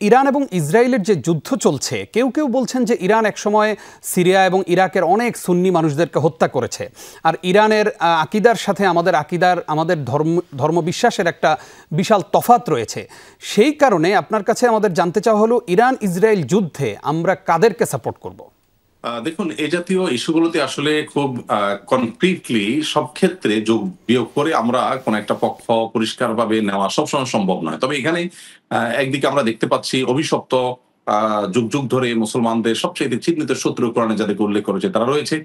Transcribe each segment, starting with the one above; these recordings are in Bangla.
ইরান এবং ইসরায়েলের যে যুদ্ধ চলছে, কেউ কেউ বলছেন যে ইরান একসময় সিরিয়া এবং ইরাকের অনেক সুন্নি মানুষদেরকে হত্যা করেছে। আর ইরানের আকিদার সাথে আমাদের ধর্মবিশ্বাসের একটা বিশাল তফাত রয়েছে। সেই কারণে আপনার কাছে আমাদের জানতে চাওয়া হলো, ইরান ইসরায়েল যুদ্ধে আমরা কাদেরকে সাপোর্ট করব? দেখুন, এই জাতীয় ইস্যুগুলোতে আসলে খুব কনক্রিটলি সব ক্ষেত্রে যোগ বিয়োগ করে আমরা কোন একটা পক্ষ পরিষ্কারভাবে নেওয়া সবসময় সম্ভব নয়। তবে এখানে একদিকে আমরা দেখতে পাচ্ছি অভিশপ্ত যুগ যুগ ধরে মুসলমানদের সবচেয়ে চিহ্নিত শত্রু কোরআনে যাদেরকে উল্লেখ করেছে তারা রয়েছে।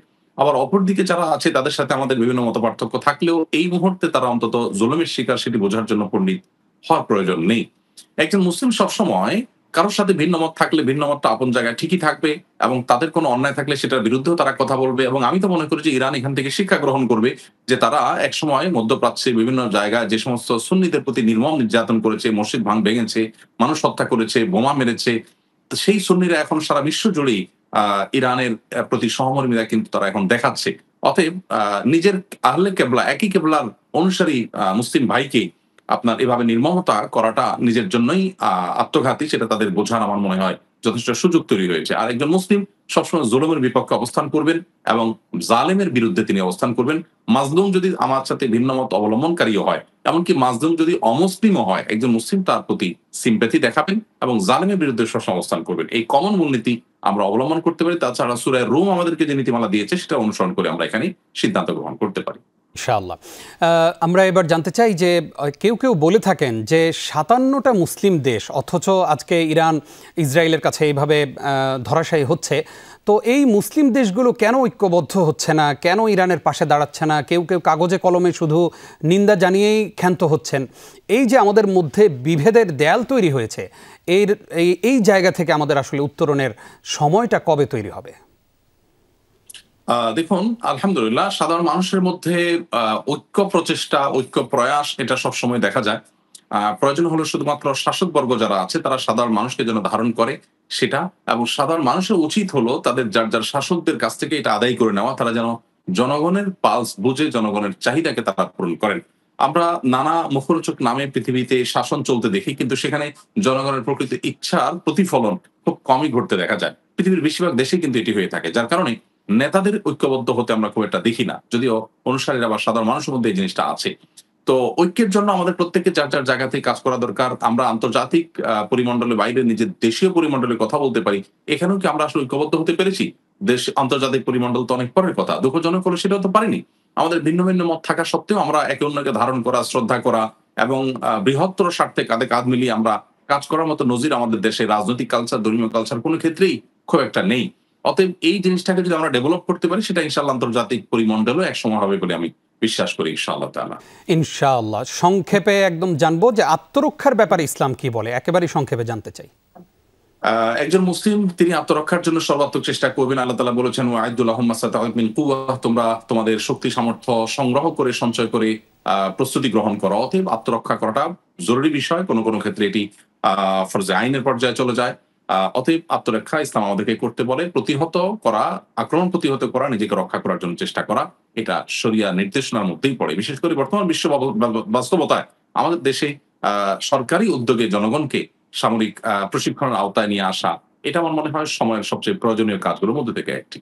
আবার অপরদিকে যারা আছে তাদের সাথে আমাদের বিভিন্ন মতপার্থক্য থাকলেও এই মুহূর্তে তারা অন্তত জুলুমের শিকার সেটি বোঝার জন্য পণ্ডিত হওয়ার প্রয়োজন নেই। একজন মুসলিম সবসময় কারোর সাথে ভিন্ন মত থাকলে ভিন্ন মতটা আপন জায়গায় ঠিকই থাকবে এবং তাদের কোনো অন্যায় থাকলে সেটার বিরুদ্ধেও তারা কথা বলবে। এবং আমি তো মনে করি যে ইরান এখান থেকে শিক্ষা গ্রহণ করবে যে তারা একসময় মধ্যপ্রাচ্যে বিভিন্ন জায়গায় যে সমস্ত সুন্নিদের প্রতি নির্মম নির্যাতন করেছে, মসজিদ ভেঙেছে, মানুষ হত্যা করেছে, বোমা মেরেছে, তো সেই সুন্নিরা এখন সারা বিশ্ব জুড়েই ইরানের প্রতি সহমর্মিতা কিন্তু তারা এখন দেখাচ্ছে। অতএব নিজের আহলে কেবলা, একই কেবলার অনুসারী মুসলিম ভাইকে আপনার এভাবে নির্মমতা করাটা নিজের জন্যই আত্মঘাতী, সেটা তাদের বোঝার আমার মনে হয় যথেষ্ট সুযোগ তৈরি হয়েছে। আর একজন মুসলিম সবসময় জুলুমের বিপক্ষে অবস্থান করবেন এবং জালেমের বিরুদ্ধে তিনি অবস্থান করবেন। মাজলুম যদি আমার সাথে ভিন্ন মত অবলম্বনকারীও হয়, এমনকি মাজলুম যদি অমুসলিমও হয়, একজন মুসলিম তার প্রতি সিম্প্যাথি দেখাবেন এবং জালেমের বিরুদ্ধে সবসময় অবস্থান করবেন। এই কমন মূলনীতি আমরা অবলম্বন করতে পারি। তাছাড়া সূরা রুম আমাদেরকে যে নীতিমালা দিয়েছে সেটা অনুসরণ করে আমরা এখানে সিদ্ধান্ত গ্রহণ করতে পারি। ইনশাআল্লাহ। আমরা এবার জানতে চাই যে কেউ কেউ বলে থাকেন যে ৫৭টা মুসলিম দেশ, অথচ আজকে ইরান ইসরায়েলের কাছে এইভাবে ধরাশায়ী হচ্ছে। তো এই মুসলিম দেশগুলো কেন ঐক্যবদ্ধ হচ্ছে না, কেন ইরানের পাশে দাঁড়াচ্ছে না? কেউ কেউ কাগজে কলমে শুধু নিন্দা জানিয়েই ক্ষান্ত হচ্ছেন। এই যে আমাদের মধ্যে বিভেদের দেয়াল তৈরি হয়েছে, এই জায়গা থেকে আমাদের আসলে উত্তরণের সময়টা কবে তৈরি হবে? দেখুন, আলহামদুলিল্লাহ সাধারণ মানুষের মধ্যে ঐক্য প্রচেষ্টা, ঐক্য প্রয়াস এটা সবসময় দেখা যায়। প্রয়োজন হলো শুধুমাত্র শাসকবর্গ যারা আছে তারা সাধারণ মানুষকে যেন ধারণ করে সেটা, এবং সাধারণ মানুষের উচিত হলো তাদের যার যার শাসকদের কাছ থেকে এটা আদায় করে নেওয়া। তারা যেন জনগণের পালস বুঝে জনগণের চাহিদাকে তারা পূরণ করেন। আমরা নানা মুখরোচক নামে পৃথিবীতে শাসন চলতে দেখি, কিন্তু সেখানে জনগণের প্রকৃত ইচ্ছার প্রতিফলন খুব কমই ঘটতে দেখা যায়। পৃথিবীর বেশিরভাগ দেশে কিন্তু এটি হয়ে থাকে, যার কারণে নেতাদের ঐক্যবদ্ধ হতে আমরা খুব একটা দেখি না, যদিও অনুসারীরা বা সাধারণ মানুষের মধ্যে এই জিনিসটা আছে। তো ঐক্যের জন্য আমাদের প্রত্যেককে যার যার জায়গা থেকে কাজ করা দরকার। আমরা আন্তর্জাতিক পরিমণ্ডলের বাইরে নিজের দেশীয় পরিমণ্ডলের কথা বলতে পারি। এখানেও কি আমরা আসলে ঐক্যবদ্ধ হতে পেরেছি? আন্তর্জাতিক পরিমণ্ডল তো অনেক পরের কথা। দুঃখজনক হলো সেটাও তো পারিনি। আমাদের ভিন্ন ভিন্ন মত থাকা সত্ত্বেও আমরা একে অন্যকে ধারণ করা, শ্রদ্ধা করা এবং বৃহত্তর স্বার্থে কাঁধে কাঁধ মিলিয়ে আমরা কাজ করার মতো নজির আমাদের দেশে রাজনৈতিক কালচার, ধর্মীয় কালচার কোন ক্ষেত্রেই খুব একটা নেই। অতএব এই জিনিসটাকে যদি আমরা ডেভেলপ করতে পারি, সেটা ইনশাআল্লাহ আন্তর্জাতিক পরিমণ্ডলেও একসময় হবে বলে আমি বিশ্বাস করি ইনশাআল্লাহ তাআলা। ইনশাআল্লাহ। সংক্ষেপে একদম জানবো যে আত্মরক্ষার ব্যাপারে ইসলাম কি বলে, একেবারেই সংক্ষেপে জানতে চাই। একজন মুসলিম তিনি আত্মরক্ষার জন্য সর্বাত্মক চেষ্টা করবেন। আল্লাহ তাআলা বলেছেন, ওয়াইদু লাহুম মাসতাতা'উ মিন কুওয়াহ, তোমরা তোমাদের শক্তি সামর্থ্য সংগ্রহ করে সঞ্চয় করে প্রস্তুতি গ্রহণ করো। অতএব আত্মরক্ষা করাটা জরুরি বিষয়। কোন কোন ক্ষেত্রে এটি ফরজে আইনের পর্যায়ে চলে যায়। অতএব আত্মরক্ষা ইসলাম আমাদেরকে করতে বলে। প্রতিহত করা, আক্রমণ প্রতিহত করা, নিজেকে রক্ষা করার জন্য চেষ্টা করা, এটা শরিয়া নির্দেশনার মধ্যেই পড়ে। বিশেষ করে বর্তমান বিশ্ব বাস্তবতায় আমাদের দেশে সরকারি উদ্যোগে জনগণকে সামরিক প্রশিক্ষণের আওতায় নিয়ে আসা, এটা আমার মনে হয় সময়ের সবচেয়ে প্রয়োজনীয় কাজগুলোর মধ্যে থেকে একটি।